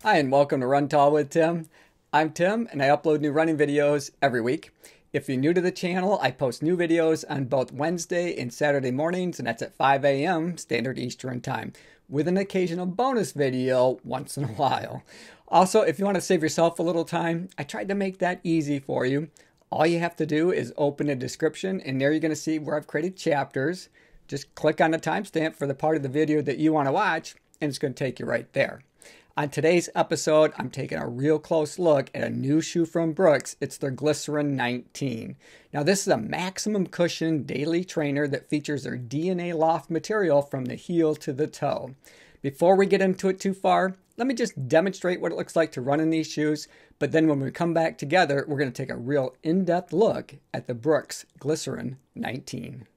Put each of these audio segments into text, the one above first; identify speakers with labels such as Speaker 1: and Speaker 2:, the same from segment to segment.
Speaker 1: Hi, and welcome to Run Tall with Tim. I'm Tim, and I upload new running videos every week. If you're new to the channel, I post new videos on both Wednesday and Saturday mornings, and that's at 5 a.m. Standard Eastern Time, with an occasional bonus video once in a while. Also, if you want to save yourself a little time, I tried to make that easy for you. All you have to do is open a description, and there you're going to see where I've created chapters. Just click on the timestamp for the part of the video that you want to watch, and it's going to take you right there. On today's episode, I'm taking a real close look at a new shoe from Brooks. It's their Glycerin 19. Now, this is a maximum cushion daily trainer that features their DNA Loft material from the heel to the toe. Before we get into it too far, let me just demonstrate what it looks like to run in these shoes. But then when we come back together, we're going to take a real in-depth look at the Brooks Glycerin 19.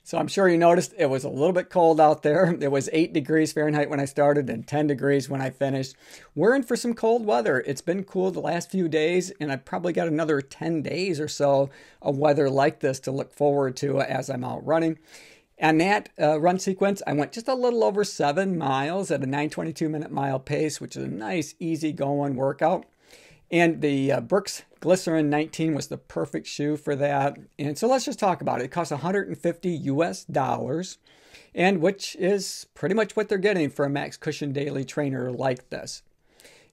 Speaker 1: So I'm sure you noticed it was a little bit cold out there. It was 8 degrees Fahrenheit when I started and 10 degrees when I finished. We're in for some cold weather. It's been cool the last few days, and I've probably got another 10 days or so of weather like this to look forward to as I'm out running. On that run sequence, I went just a little over 7 miles at a 9:22 mile pace, which is a nice, easy-going workout. And the Brooks Glycerin 19 was the perfect shoe for that. And so let's just talk about it. It costs $150 US, and which is pretty much what they're getting for a max cushion daily trainer like this.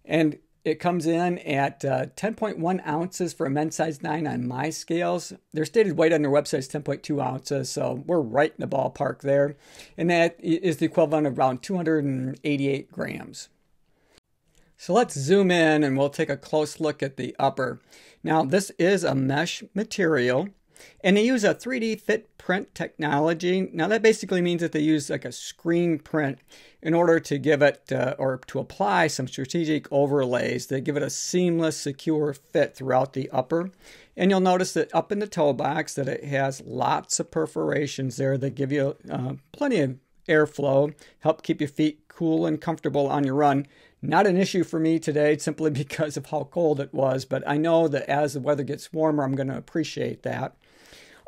Speaker 1: And it comes in at 10.1 ounces for a men's size 9 on my scales. Their stated weight on their website is 10.2 ounces, so we're right in the ballpark there. And that is the equivalent of around 288 grams. So let's zoom in and we'll take a close look at the upper. Now, this is a mesh material, and they use a 3D fit print technology. Now, that basically means that they use like a screen print in order to give it or to apply some strategic overlays that give it a seamless, secure fit throughout the upper. And you'll notice that up in the toe box that it has lots of perforations there that give you plenty of airflow, help keep your feet cool and comfortable on your run. Not an issue for me today simply because of how cold it was, but I know that as the weather gets warmer, I'm going to appreciate that.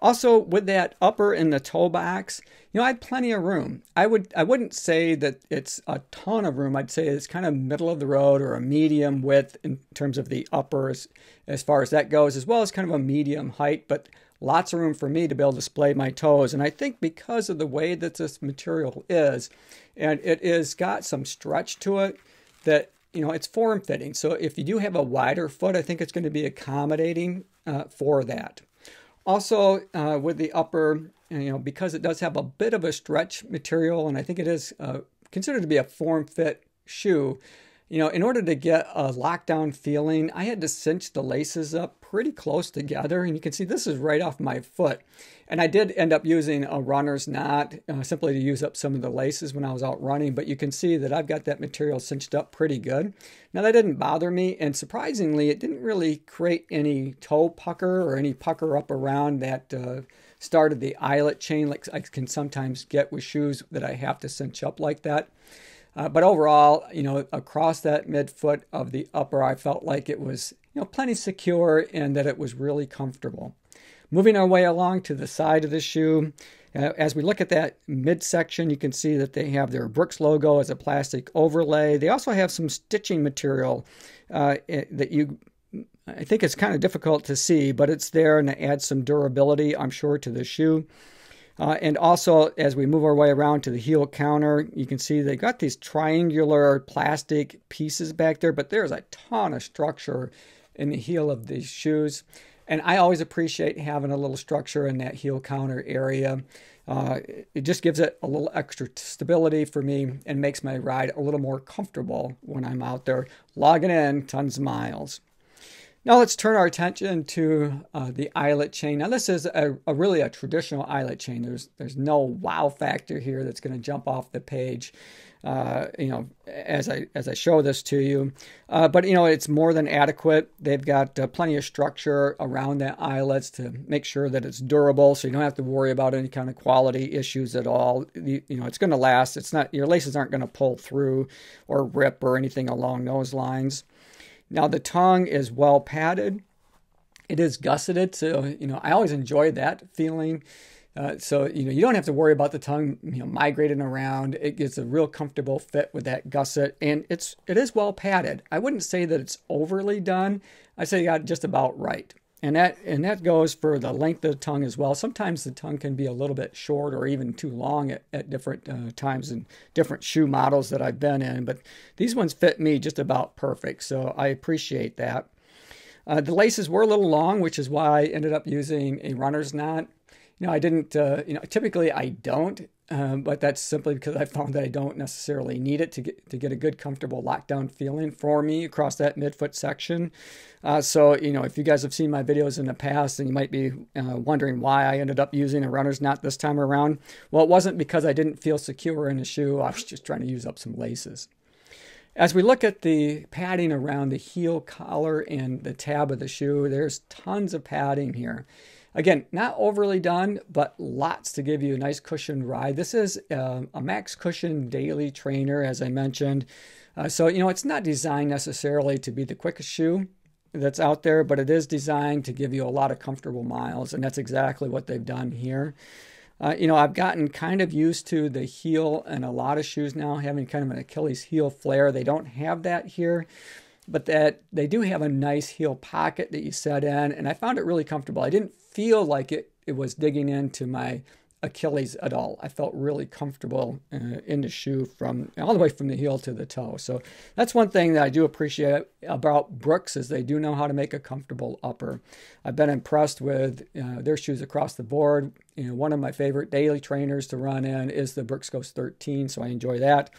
Speaker 1: Also, with that upper in the toe box, I had plenty of room. I wouldn't say that it's a ton of room. I'd say it's kind of middle of the road or a medium width in terms of the upper as far as that goes, as well as kind of a medium height, but lots of room for me to be able to display my toes. And I think because of the way that this material is, and it is got some stretch to it, that it's form fitting. So if you do have a wider foot, I think it's going to be accommodating for that. Also, with the upper, because it does have a bit of a stretch material, and I think it is considered to be a form-fit shoe. In order to get a lockdown feeling, I had to cinch the laces up pretty close together. And you can see this is right off my foot. And I did end up using a runner's knot simply to use up some of the laces when I was out running. But you can see that I've got that material cinched up pretty good. Now, that didn't bother me. And surprisingly, it didn't really create any toe pucker or any pucker up around that started the eyelet chain like I can sometimes get with shoes that I have to cinch up like that. But overall, across that midfoot of the upper, I felt like it was, plenty secure and that it was really comfortable. Moving our way along to the side of the shoe, as we look at that midsection, you can see that they have their Brooks logo as a plastic overlay. They also have some stitching material that I think it's kind of difficult to see, but it's there and it adds some durability, I'm sure, to the shoe. And also, as we move our way around to the heel counter, you can see they got these triangular plastic pieces back there, but there's a ton of structure in the heel of these shoes. And I always appreciate having a little structure in that heel counter area. It just gives it a little extra stability for me and makes my ride a little more comfortable when I'm out there logging in tons of miles. Now let's turn our attention to the eyelet chain. Now this is really a traditional eyelet chain. There's no wow factor here that's going to jump off the page, as I show this to you. But it's more than adequate. They've got plenty of structure around the eyelets to make sure that it's durable, so you don't have to worry about any kind of quality issues at all. It's going to last. Your laces aren't going to pull through or rip or anything along those lines. Now the tongue is well padded. It is gusseted, so I always enjoy that feeling. So you don't have to worry about the tongue migrating around. It gets a real comfortable fit with that gusset, and it is well padded. I wouldn't say that it's overly done. I'd say you got it just about right. And that goes for the length of the tongue as well. Sometimes the tongue can be a little bit short or even too long at different times in different shoe models that I've been in. But these ones fit me just about perfect, so I appreciate that. The laces were a little long, which is why I ended up using a runner's knot. I didn't, typically I don't, but that's simply because I found that I don't necessarily need it to get a good, comfortable lockdown feeling for me across that midfoot section. So, if you guys have seen my videos in the past, and you might be wondering why I ended up using a runner's knot this time around. Well, it wasn't because I didn't feel secure in the shoe. I was just trying to use up some laces. As we look at the padding around the heel collar and the tab of the shoe, there's tons of padding here. Again, not overly done, but lots to give you a nice cushioned ride. This is a max cushion daily trainer, as I mentioned. So, it's not designed necessarily to be the quickest shoe that's out there, but it is designed to give you a lot of comfortable miles, and that's exactly what they've done here. I've gotten kind of used to the heel in a lot of shoes now, having kind of an Achilles heel flare. They don't have that here, but that they do have a nice heel pocket that you set in, and I found it really comfortable. I didn't feel like it was digging into my Achilles at all. I felt really comfortable in the shoe from all the way from the heel to the toe. So that's one thing that I do appreciate about Brooks, is they do know how to make a comfortable upper. I've been impressed with their shoes across the board. One of my favorite daily trainers to run in is the Brooks Ghost 13, so I enjoy that.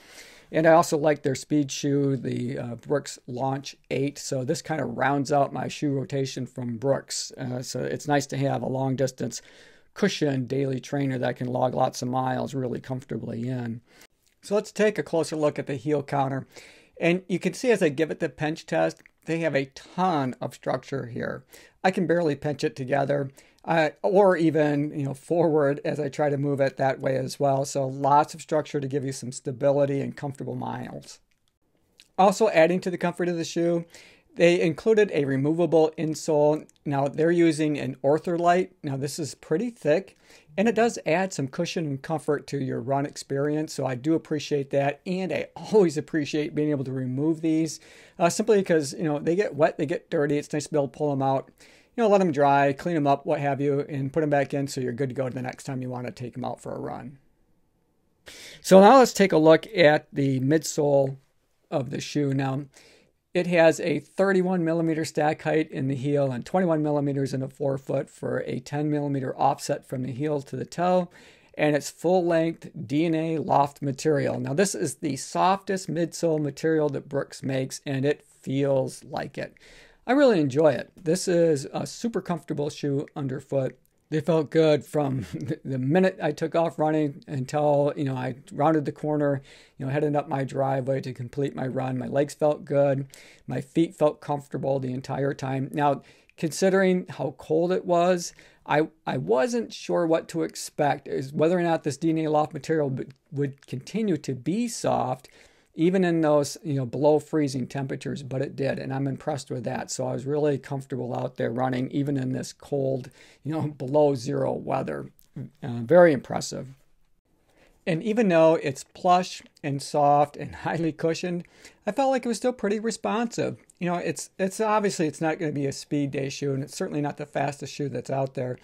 Speaker 1: And I also like their speed shoe, the Brooks Launch 8. So this kind of rounds out my shoe rotation from Brooks. So it's nice to have a long distance cushion daily trainer that can log lots of miles really comfortably in. So let's take a closer look at the heel counter. And you can see as I give it the pinch test, they have a ton of structure here. I can barely pinch it together. Or even forward as I try to move it that way as well. So lots of structure to give you some stability and comfortable miles. Also adding to the comfort of the shoe, they included a removable insole. Now they're using an ortholite. Now this is pretty thick, and it does add some cushion and comfort to your run experience. So I do appreciate that, and I always appreciate being able to remove these simply because they get wet, they get dirty. It's nice to be able to pull them out. Let them dry, clean them up, what have you, and put them back in so you're good to go the next time you want to take them out for a run. So now let's take a look at the midsole of the shoe. Now, It has a 31 millimeter stack height in the heel and 21 millimeters in the forefoot for a 10 millimeter offset from the heel to the toe. And it's full-length DNA Loft material. Now, this is the softest midsole material that Brooks makes, and it feels like it. I really enjoy it. This is a super comfortable shoe underfoot. They felt good from the minute I took off running until, I rounded the corner, heading up my driveway to complete my run. My legs felt good. My feet felt comfortable the entire time. Now, considering how cold it was, I wasn't sure what to expect, is whether or not this DNA Loft material would continue to be soft, even in those, below freezing temperatures, but it did, and I'm impressed with that. So I was really comfortable out there running, even in this cold, below zero weather. Very impressive. And even though it's plush and soft and highly cushioned, I felt like it was still pretty responsive. It's obviously it's not going to be a speed day shoe, and it's certainly not the fastest shoe that's out there.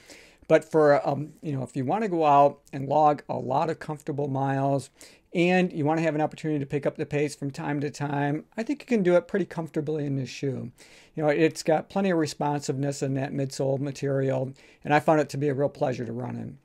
Speaker 1: But for, if you want to go out and log a lot of comfortable miles and you want to have an opportunity to pick up the pace from time to time, I think you can do it pretty comfortably in this shoe. It's got plenty of responsiveness in that midsole material, and I found it to be a real pleasure to run in.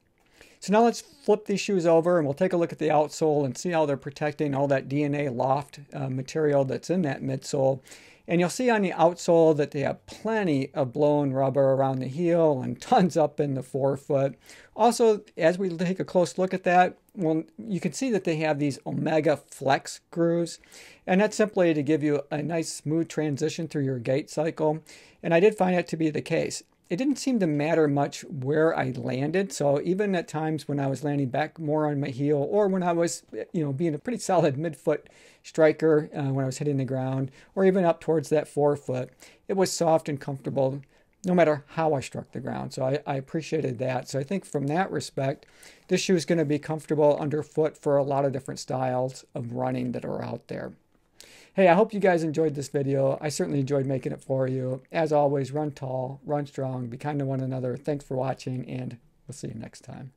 Speaker 1: So now let's flip these shoes over and we'll take a look at the outsole and see how they're protecting all that DNA Loft material that's in that midsole. And you'll see on the outsole that they have plenty of blown rubber around the heel and tons up in the forefoot. Also, as we take a close look at that, well, you can see that they have these Omega Flex grooves. And that's simply to give you a nice smooth transition through your gait cycle. And I did find that to be the case. It didn't seem to matter much where I landed. So even at times when I was landing back more on my heel, or when I was, being a pretty solid midfoot striker when I was hitting the ground, or even up towards that forefoot, it was soft and comfortable no matter how I struck the ground. So I appreciated that. So I think from that respect, this shoe is going to be comfortable underfoot for a lot of different styles of running that are out there. Hey, I hope you guys enjoyed this video. I certainly enjoyed making it for you. As always, run tall, run strong, be kind to one another. Thanks for watching, and we'll see you next time.